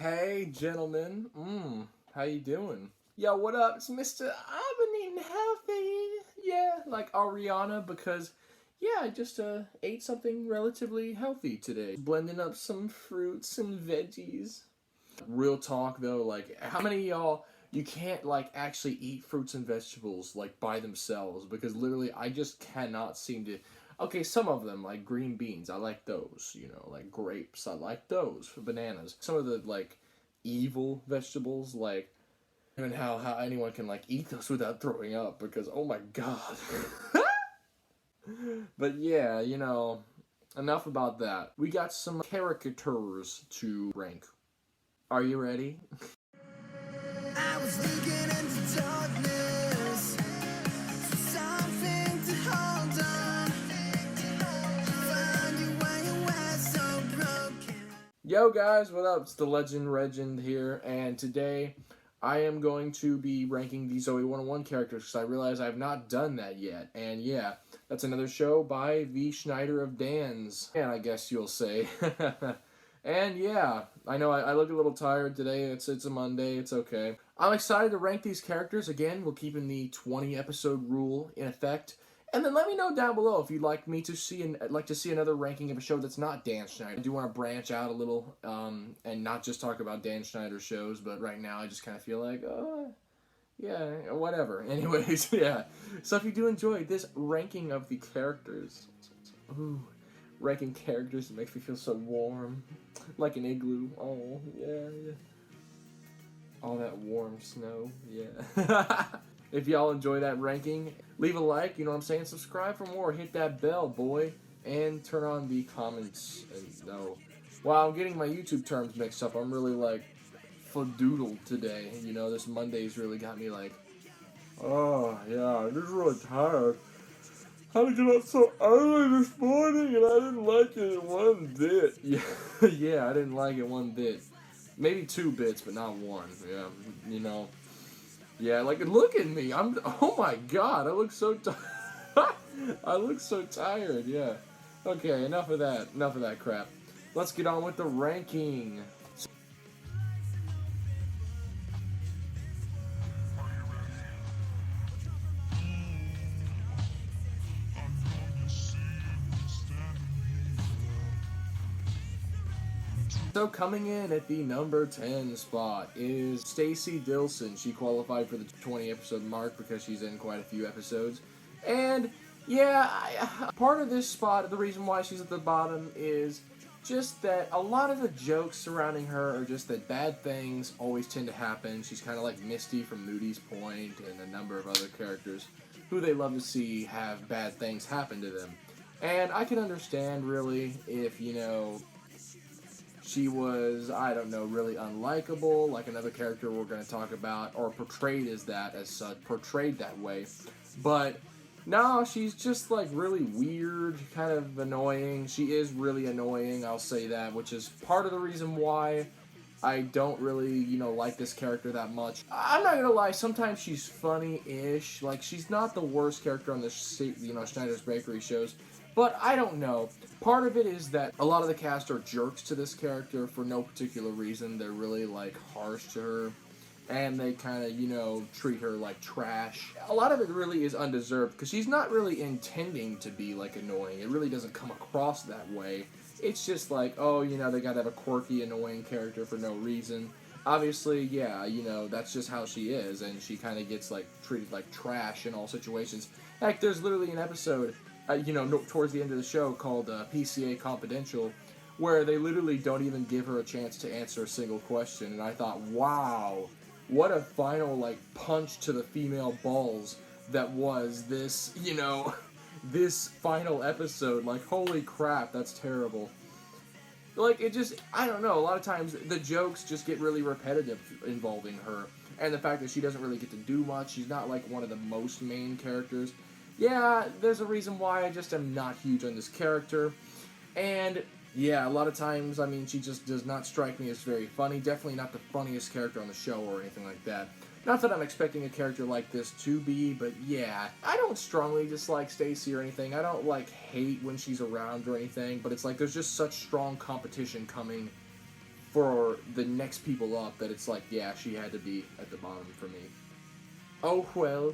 Hey, gentlemen. How you doing? Yo, what up? It's Mr. I've been eating healthy. Yeah, like Ariana, because, yeah, I just ate something relatively healthy today. Blending up some fruits and veggies. Real talk, though, like, how many of y'all, you can't, like, actually eat fruits and vegetables, like, by themselves? Because literally, I just cannot seem to... Okay, some of them, like green beans, I like those, like grapes, I like those, bananas. Some of the, like, evil vegetables, like, even how anyone can, like, eat those without throwing up, because, oh my god. But yeah, enough about that. We got some caricatures to rank. Are you ready? I was looking into darkness for something to hold on. Yo guys, what up? It's the Legend here, and today I am going to be ranking the Zoey 101 characters because I realize I have not done that yet. And yeah, that's another show by V. Schneider of Dan's, and I guess you'll say. And yeah, I know I look a little tired today. It's a Monday. It's okay. I'm excited to rank these characters. Again, we're keeping the 20 episode rule in effect. And then let me know down below if you'd like me to see another ranking of a show that's not Dan Schneider. I do want to branch out a little and not just talk about Dan Schneider shows, but right now I just kind of feel like, yeah, whatever. Anyways, yeah. So if you do enjoy this ranking of the characters, ranking characters, it makes me feel so warm, like an igloo. Oh, yeah. All that warm snow, yeah. If y'all enjoy that ranking, leave a like, you know what I'm saying? Subscribe for more, hit that bell, boy, and turn on the comments. And no, wow, I'm getting my YouTube terms mixed up. I'm really like fadoodled today. This Monday's really got me like, oh yeah, I'm just really tired. How did I get up so early this morning and I didn't like it one bit? Yeah, yeah, I didn't like it one bit. Maybe 2 bits, but not 1. Yeah, Yeah, like, look at me. Oh my god, I look so I look so tired, yeah. Okay, enough of that crap. Let's get on with the ranking. So coming in at the number 10 spot is Stacey Dillsen. She qualified for the 20 episode mark because she's in quite a few episodes. And yeah, part of this spot, the reason why she's at the bottom is just that a lot of the jokes surrounding her are just that bad things always tend to happen. She's kind of like Misty from Moody's Point and a number of other characters who they love to see have bad things happen to them. And I can understand really if, she was, I don't know, really unlikable, like another character we're going to talk about, or portrayed as that, as such, portrayed that way. But no, she's just like really weird, kind of annoying. She is really annoying, I'll say that, which is part of the reason why I don't really, like this character that much. I'm not gonna lie, sometimes she's funny-ish. Like, she's not the worst character on the, Schneider's Bakery shows. But I don't know. Part of it is that a lot of the cast are jerks to this character for no particular reason. They're really, like, harsh to her. And they kind of, treat her like trash. A lot of it really is undeserved because she's not really intending to be, like, annoying. It really doesn't come across that way. It's just like, oh, they gotta have a quirky, annoying character for no reason. Obviously, yeah, that's just how she is. And she kind of gets, like, treated like trash in all situations. Heck, there's literally an episode... towards the end of the show called PCA Confidential, where they literally don't even give her a chance to answer a single question, and I thought, wow, what a final, like, punch to the female balls that was this, this final episode. Like, holy crap, that's terrible. Like, it just, I don't know, a lot of times the jokes just get really repetitive involving her, and the fact that she doesn't really get to do much, she's not, like, one of the most main characters. Yeah, there's a reason why I just am not huge on this character. And, yeah, a lot of times, I mean, she just does not strike me as very funny. Definitely not the funniest character on the show or anything like that. Not that I'm expecting a character like this to be, but yeah. I don't strongly dislike Stacey or anything. I don't, like, hate when she's around or anything. But it's like there's just such strong competition coming for the next people up that it's like, yeah, she had to be at the bottom for me. Oh, well.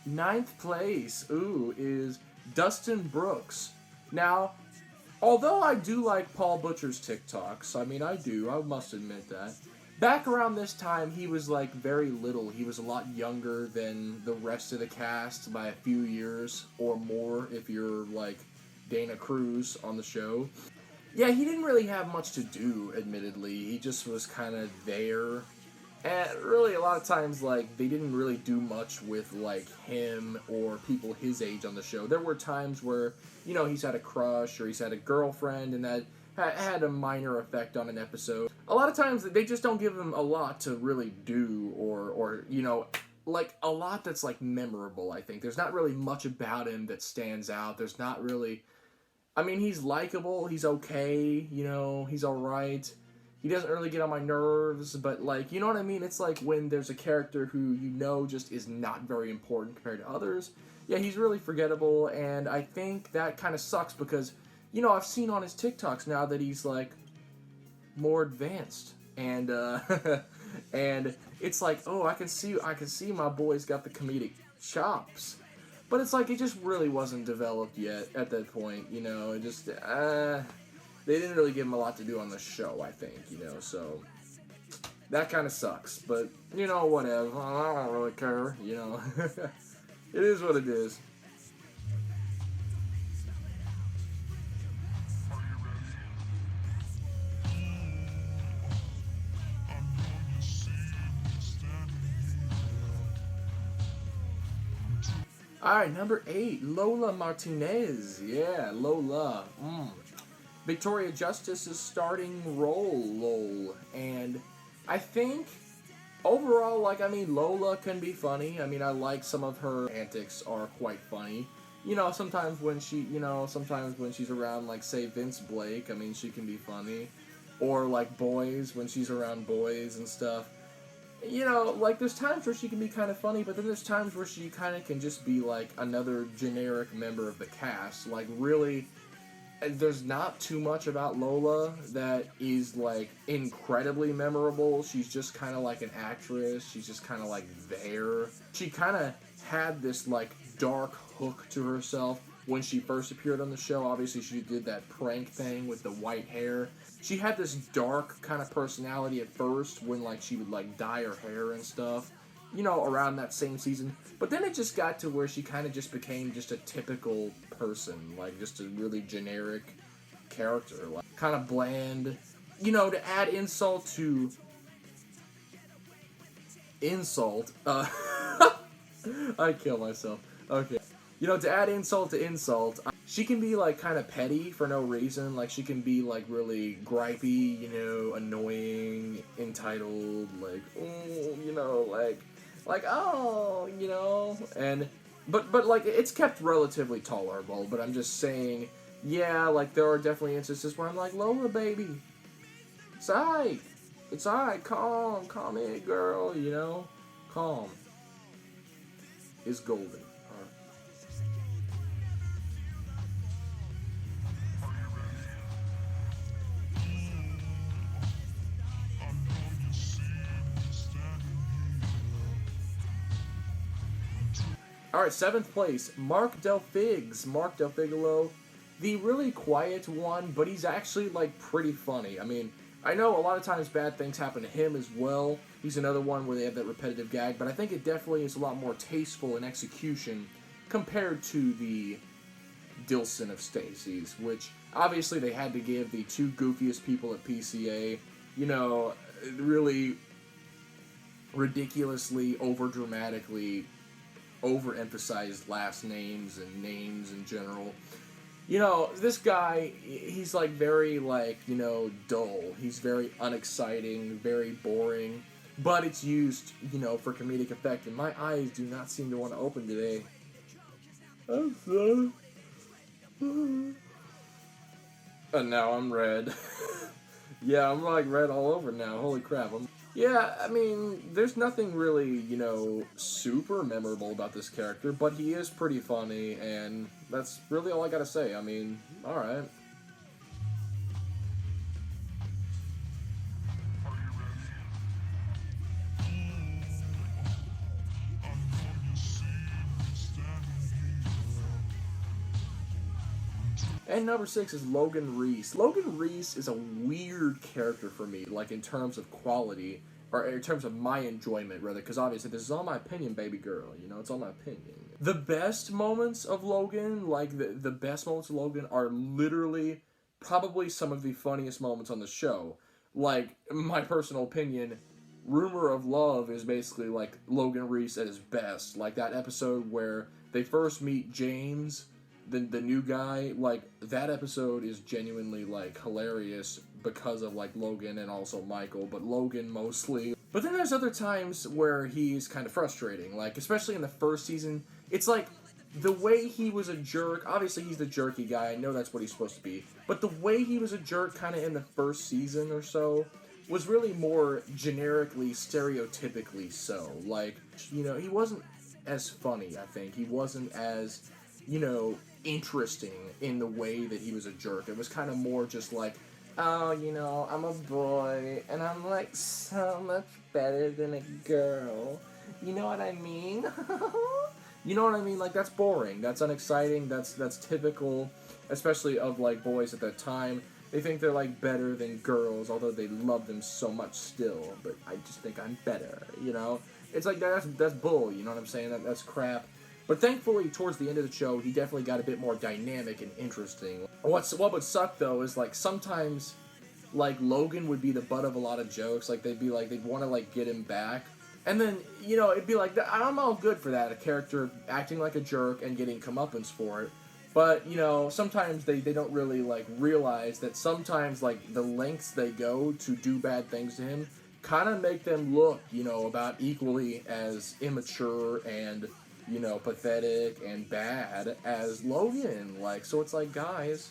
Ninth place, is Dustin Brooks. Now, although I do like Paul Butcher's TikToks, I mean, I must admit that. Back around this time, he was, like, very little. He was a lot younger than the rest of the cast by a few years or more if you're, like, Dana Cruz on the show. Yeah, he didn't really have much to do, admittedly. He just was kind of there. And really, a lot of times, like, they didn't really do much with, like, him or people his age on the show. There were times where, you know, he's had a crush or he's had a girlfriend, and that had a minor effect on an episode. A lot of times, they just don't give him a lot to really do or you know, like, a lot that's, like, memorable, I think. There's not really much about him that stands out. There's not really... I mean, he's likable, he's okay, you know, he's alright. He doesn't really get on my nerves, but, like, you know what I mean? It's like when there's a character who you know just is not very important compared to others. Yeah, he's really forgettable, and I think that kind of sucks because, you know, I've seen on his TikToks now that he's, like, more advanced. And, and it's like, oh, I can see my boy's got the comedic chops. But it's like, it just really wasn't developed yet at that point, you know, it just, they didn't really give him a lot to do on the show, I think, you know, so that kind of sucks, but, you know, whatever, I don't really care, you know, it is what it is. Alright, number 8, Lola Martinez, yeah, Lola, Victoria Justice's starting role, lol. And I think, overall, like, I mean, Lola can be funny. I mean, I like some of her antics are quite funny. You know, sometimes when she's around, like, say, Vince Blake, I mean, she can be funny. Or, like, boys, when she's around boys and stuff. You know, like, there's times where she can be kind of funny, but then there's times where she kind of can just be, like, another generic member of the cast. Like, really... There's not too much about Lola that is, like, incredibly memorable. She's just kind of like an actress. She's just kind of, like, there. She kind of had this, like, dark hook to herself when she first appeared on the show. Obviously, she did that prank thing with the white hair. She had this dark kind of personality at first when, like, she would, like, dye her hair and stuff. You know, around that same season. But then it just got to where she kind of just became just a typical person. Like, just a really generic character. Like, kind of bland. You know, to add insult to... insult. I kill myself. Okay. You know, to add insult to insult, she can be, like, kind of petty for no reason. Like, she can be, like, really gripey, you know, annoying, entitled, like, you know, like, oh, you know, and, but, like, it's kept relatively tolerable, but I'm just saying, yeah, like, there are definitely instances where I'm like, Lola, baby, it's alright, calm it, girl, you know, calm is golden. Alright, 7th place, Mark Del Figgalo, the really quiet one, but he's actually, like, pretty funny. I mean, I know a lot of times bad things happen to him as well. He's another one where they have that repetitive gag, but I think it definitely is a lot more tasteful in execution compared to the Dillsen of Stacey's, which, obviously, they had to give the two goofiest people at PCA, you know, really ridiculously, overdramatically overemphasized last names and names in general. You know, this guy, he's, like, very, like, you know, dull. He's very unexciting, very boring, but it's used, you know, for comedic effect, and my eyes do not seem to want to open today. I'm sorry. And now I'm red. Yeah, I'm like red all over now. Holy crap. Yeah, I mean, there's nothing really, you know, super memorable about this character, but he is pretty funny, and that's really all I gotta say. I mean, alright. And number 6 is Logan Reese. Logan Reese is a weird character for me, like in terms of quality, or in terms of my enjoyment, rather, because obviously this is all my opinion, baby girl, you know, it's all my opinion. The best moments of Logan, like the best moments of Logan, are literally probably some of the funniest moments on the show. Like, my personal opinion, Rumor of Love is basically like Logan Reese at his best. Like that episode where they first meet James, the new guy, like that episode is genuinely like hilarious because of like Logan and also Michael, but Logan mostly. But then there's other times where he's kind of frustrating, like especially in the first season. It's like the way he was a jerk. Obviously he's the jerky guy, I know that's what he's supposed to be, but the way he was a jerk kind of in the first season or so was really more generically, stereotypically so. Like, you know, he wasn't as funny, I think. He wasn't as, you know, interesting in the way that he was a jerk. It was kind of more just like, oh, you know, I'm a boy, and I'm like so much better than a girl. You know what I mean? You know what I mean? Like, that's boring. That's unexciting. That's typical, especially of, like, boys at that time. They think they're, like, better than girls, although they love them so much still. But I just think I'm better, you know? It's like, that's bull, you know what I'm saying? That's crap. But thankfully, towards the end of the show, he definitely got a bit more dynamic and interesting. What would suck, though, is, like, sometimes, like, Logan would be the butt of a lot of jokes. Like, they'd want to, like, get him back. And then, you know, it'd be like, I'm all good for that, a character acting like a jerk and getting comeuppance for it. But, you know, sometimes they don't really, like, realize that sometimes, like, the lengths they go to do bad things to him kind of make them look, you know, about equally as immature and, you know, pathetic and bad as Logan. Like, so it's like, guys,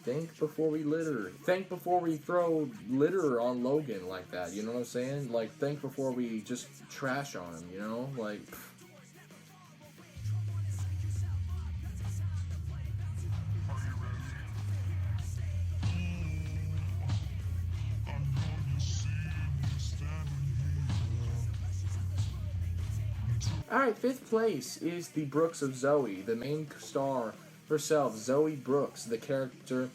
think before we litter. Think before we throw litter on Logan like that, you know what I'm saying? Like, think before we just trash on him, you know? Like, pfft. Alright, 5th place is the Brooks of Zoey, the main star herself, Zoey Brooks. The character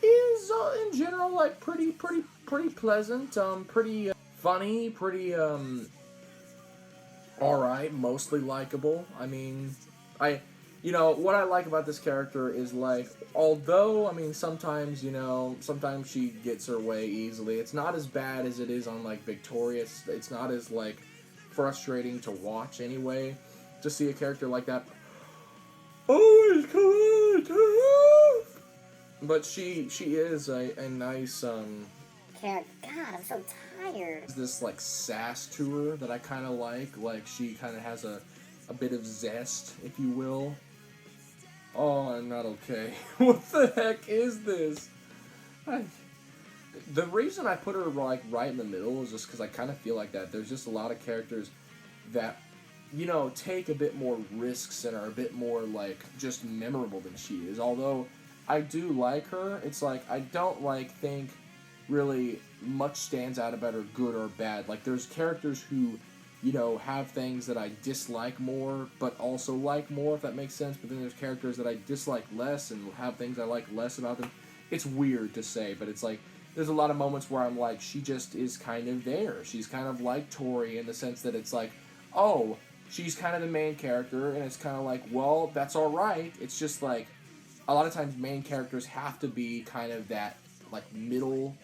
is, in general, like, pretty pleasant, pretty funny, pretty, alright, mostly likable. I mean, you know, what I like about this character is, like, although, I mean, sometimes, you know, sometimes she gets her way easily, it's not as bad as it is on, like, Victoria. It's not as, like, frustrating to watch anyway, to see a character like that always come out. But she is a nice God, I'm so tired. This like sass to her that I kind of like she kind of has a bit of zest, if you will. Oh, I'm not okay. What the heck is this? The reason I put her like right in the middle is just because I kind of feel like that. There's just a lot of characters that, you know, take a bit more risks and are a bit more like just memorable than she is. Although I do like her, it's like I don't like think really much stands out about her, good or bad. Like there's characters who, you know, have things that I dislike more but also like more, if that makes sense. But then there's characters that I dislike less and have things I like less about them. It's weird to say, but it's like there's a lot of moments where I'm like, she just is kind of there. She's kind of like Tori in the sense that it's like, oh, she's kind of the main character, and it's kind of like, well, that's all right. It's just like, a lot of times main characters have to be kind of that, like, middle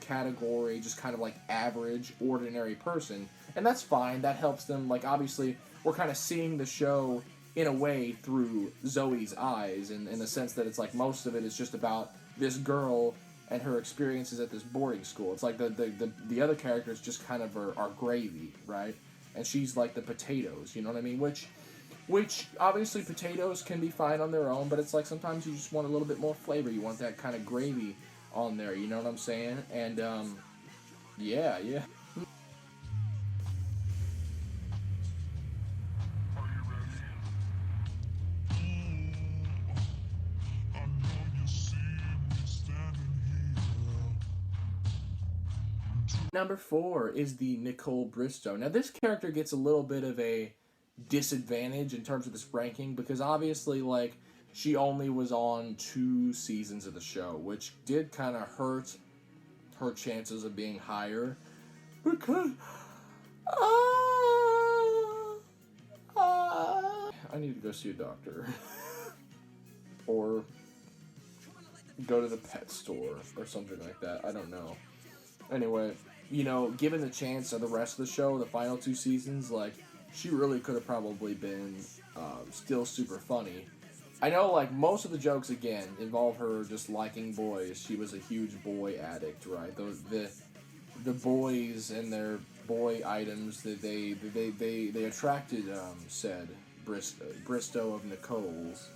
category, just kind of like average, ordinary person. And that's fine. That helps them. Like, obviously, we're kind of seeing the show in a way through Zoe's eyes, in the sense that it's like most of it is just about this girl and her experiences at this boarding school. It's like the other characters just kind of are gravy, right? And she's like the potatoes, you know what I mean? Which obviously potatoes can be fine on their own, but it's like sometimes you just want a little bit more flavor. You want that kind of gravy on there, you know what I'm saying? And, yeah. Number 4 is the Nicole Bristow. Now, this character gets a little bit of a disadvantage in terms of this ranking because obviously, like, she only was on 2 seasons of the show, which did kind of hurt her chances of being higher because I need to go see a doctor or go to the pet store or something like that. I don't know. Anyway, you know, given the chance of the rest of the show, the final 2 seasons, like, she really could have probably been still super funny. I know, like, most of the jokes, again, involve her just liking boys. She was a huge boy addict, right? The boys and their boy items that they attracted, said Bristow of Nicole's.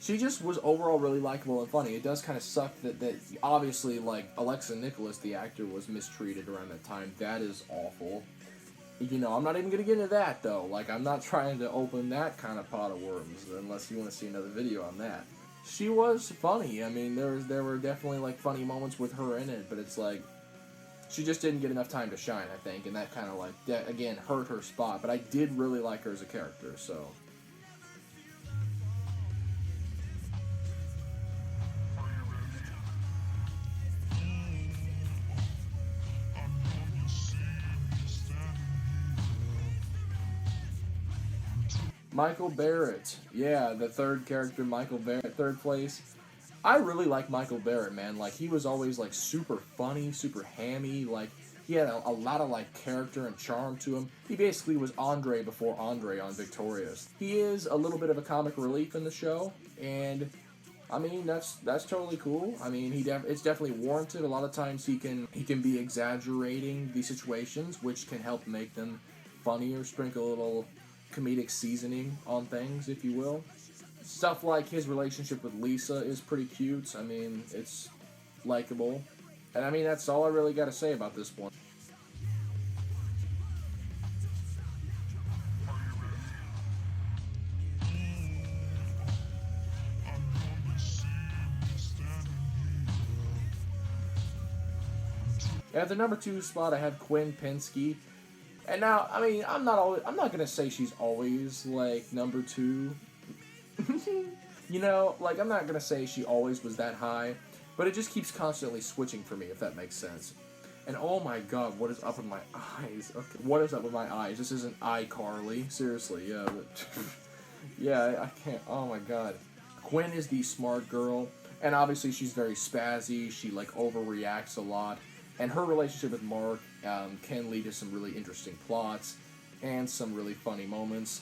She just was overall really likable and funny. It does kind of suck that obviously, like, Alexa Nicholas, the actor, was mistreated around that time. That is awful. You know, I'm not even going to get into that, though. Like, I'm not trying to open that kind of pot of worms, unless you want to see another video on that. She was funny. I mean, there were definitely, like, funny moments with her in it, but it's like, she just didn't get enough time to shine, I think, and that kind of, like, that, again, hurt her spot. But I did really like her as a character, so... Michael Barrett. Yeah, the third character, Michael Barrett, third place. I really like Michael Barrett, man. Like, he was always, like, super funny, super hammy. Like, he had a lot of, like, character and charm to him. He basically was Andre before Andre on Victorious. He is a little bit of a comic relief in the show, and... I mean, that's totally cool. I mean, it's definitely warranted. A lot of times he can be exaggerating the situations, which can help make them funnier, sprinkle a little comedic seasoning on things, if you will. Stuff like his relationship with Lisa is pretty cute. I mean, it's likable. And I mean, that's all I really got to say about this one. At the number 2 spot, I have Quinn Pensky. And now, I mean, I'm not gonna say she's always, like, number 2. You know, like, I'm not gonna say she always was that high, but it just keeps constantly switching for me, if that makes sense. And oh my god, what is up with my eyes? Okay, what is up with my eyes? This isn't iCarly. Seriously, yeah. But yeah, I can't, oh my god. Quinn is the smart girl, and obviously she's very spazzy, she, like, overreacts a lot. And her relationship with Mark can lead to some really interesting plots and some really funny moments.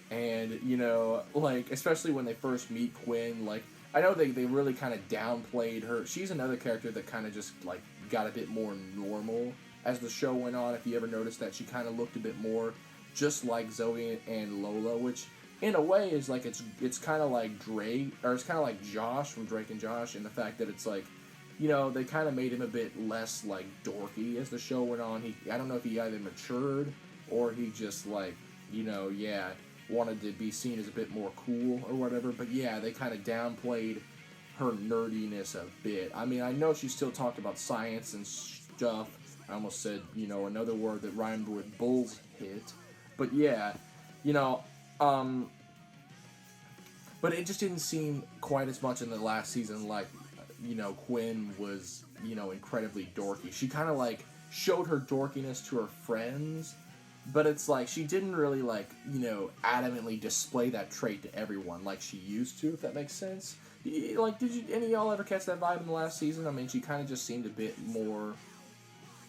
And, you know, like, especially when they first meet Quinn, like, I know they really kind of downplayed her. She's another character that kind of just, like, got a bit more normal as the show went on. If you ever noticed that, she kind of looked a bit more just like Zoey and Lola, which, in a way, is, like, it's kind of like Drake, or it's kind of like Josh from Drake and Josh, in the fact that it's, like, you know, they kind of made him a bit less, like, dorky as the show went on. I don't know if he either matured or he just, like, you know, yeah, wanted to be seen as a bit more cool or whatever. But, yeah, they kind of downplayed her nerdiness a bit. I mean, I know she still talked about science and stuff. I almost said, you know, another word that rhymed with bullshit. But, yeah, you know, but it just didn't seem quite as much in the last season like, you know, Quinn was, you know, incredibly dorky. She kind of, like, showed her dorkiness to her friends, but it's like she didn't really, like, you know, adamantly display that trait to everyone like she used to, if that makes sense. Like, did any of y'all ever catch that vibe in the last season? I mean, she kind of just seemed a bit more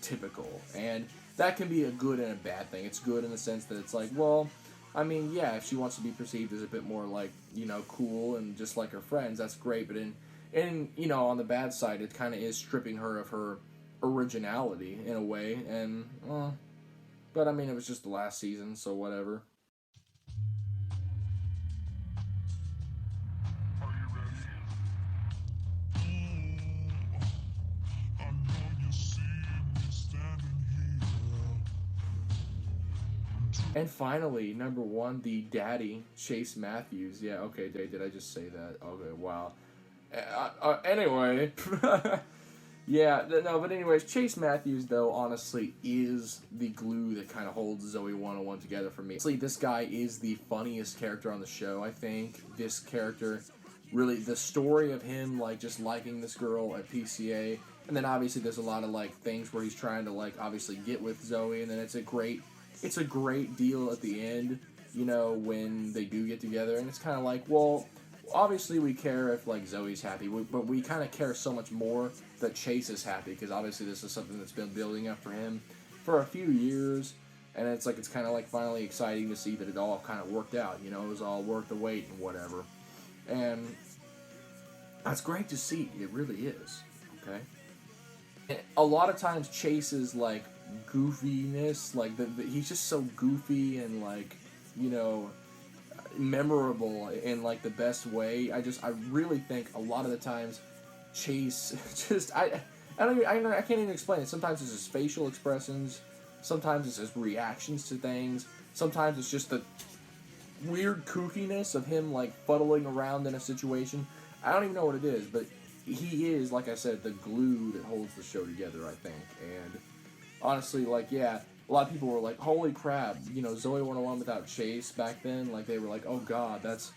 typical, and that can be a good and a bad thing. It's good in the sense that it's like, well, I mean, yeah, if she wants to be perceived as a bit more, like, you know, cool and just like her friends, that's great, but and, you know, on the bad side, it kind of is stripping her of her originality, in a way, and, but, I mean, it was just the last season, so whatever. And finally, number 1, the daddy, Chase Matthews. Yeah, okay, did I just say that? Okay, wow. Anyway, yeah, no, but anyways, Chase Matthews, though, honestly, is the glue that kind of holds Zoey 101 together for me. Honestly, this guy is the funniest character on the show, I think. This character, really, the story of him, like, just liking this girl at PCA, and then obviously there's a lot of, like, things where he's trying to, like, obviously get with Zoey, and then it's a great deal at the end, you know, when they do get together, and it's kind of like, well, obviously we care if, like, Zoey's happy, but we kind of care so much more that Chase is happy, because obviously this is something that's been building up for him for a few years, and it's like, it's kind of like finally exciting to see that it all kind of worked out, you know, it was all worth the wait and whatever, and that's great to see, it really is, okay? And a lot of times Chase's, like, goofiness, like, he's just so goofy and, like, you know, memorable in, like, the best way. I really think a lot of the times Chase just I can't even explain it. Sometimes it's his facial expressions, sometimes it's his reactions to things, sometimes it's just the weird kookiness of him, like, fuddling around in a situation. I don't even know what it is, but he is, like I said, the glue that holds the show together, I think. And honestly, like, yeah, a lot of people were like, holy crap, you know, Zoey 101 without Chase back then, like, they were like, oh god, that's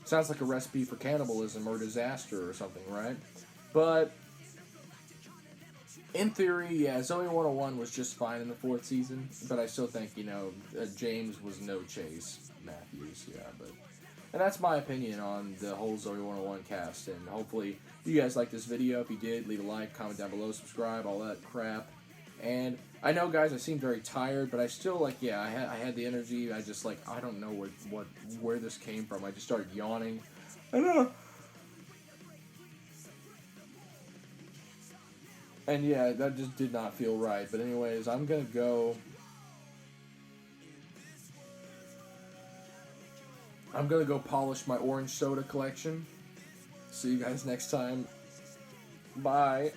sounds like a recipe for cannibalism or disaster or something, right? But in theory, yeah, Zoey 101 was just fine in the 4th season, but I still think, you know, James was no Chase Matthews, yeah, but... And that's my opinion on the whole Zoey 101 cast, and hopefully you guys liked this video. If you did, leave a like, comment down below, subscribe, all that crap. And I know, guys, I seem very tired, but I still, like, yeah, I had the energy. I just, like, I don't know where this came from. I just started yawning. I know. And yeah, that just did not feel right. But anyways, I'm gonna go polish my orange soda collection. See you guys next time. Bye.